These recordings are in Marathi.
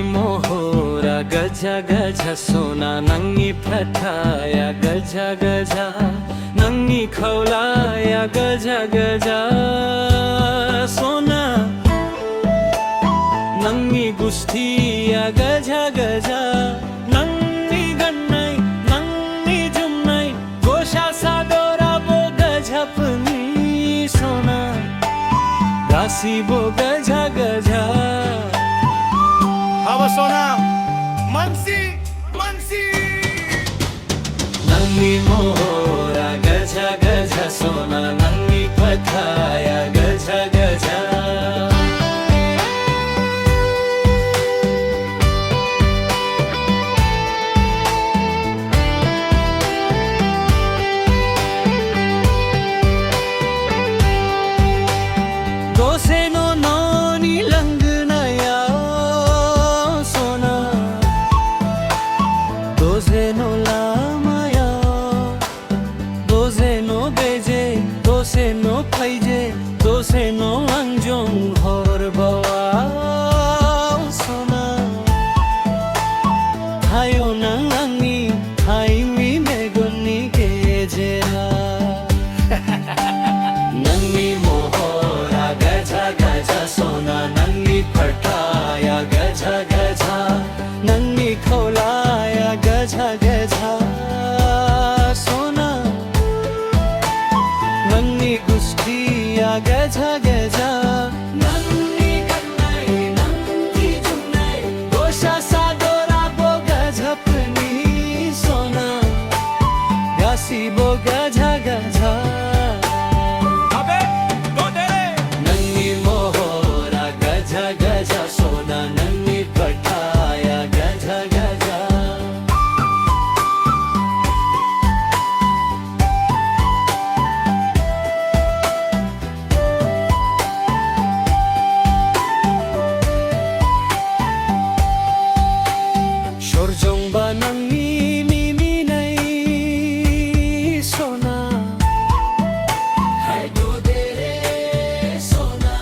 मोहोरा गजा गजा सोना नंगी फटाया गजा गजा नंगी खौलाया गजा गजा सोना नंगी गुस्थिया गजा गजा नंगी गन्नाई नंगी जुम्नाई गोशा सादोरा बो गजपनी सोना दासी बो गजा गजा हवा सोना मनसी मनसी नंगी मोरा गजा गजा सोना नंगी पथाया गजा गजा दोसेनो नौनी लंग नया सोना दोसेनो लामाया दोसेनो बेजे दोसेनो फैजे दोसेनो अंजों हर बवा सोना थायो नंगी थाईमी मेगुनी गेजेरा नंगी मोहरा गजा गजा सोना नंगी फटाया गजा गजा नंगी खौलाया गजा गजा सोना नंगी गुस्थिया गजा गजा नंगी गन्नाई नंगी जुम्नाई गोशा सादोरा बो गजपनी सोना गासी बो गजा गजा अबे दो तेरे नंगी मोहोरा गजा गजा सोना नंगी पटाया गजा गजा शोरजोंबा नंगी मिमी नहीं सोना है दो तेरे सोना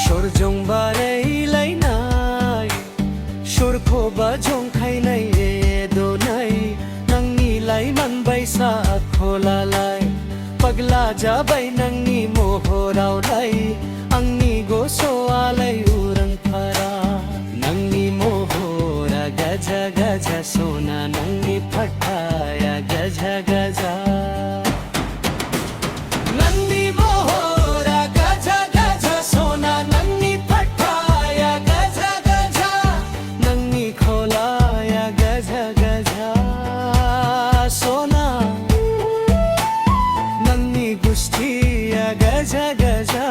शोरजोंबा नहीं लाइनाय शोरखोबा जोंखायनाय दो नहीं नंगी लाइमान बैसा खोलालाय पगला जाबाय नंगी मोहरावलाय आंनि गोसोआलाय उरांफारा नंगी मोहरा गजा गजा सोना नंगी फटाया गजा गजा नंगी मोहरा गजा गजा सोना नंगी फटाया गजा गजा नंगी खौलाया गजा गजा सोना नंगी गुस्थिया गजा गजा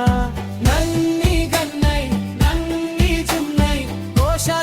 नंगी गन्नाई नंगी जुम्नाई गोशा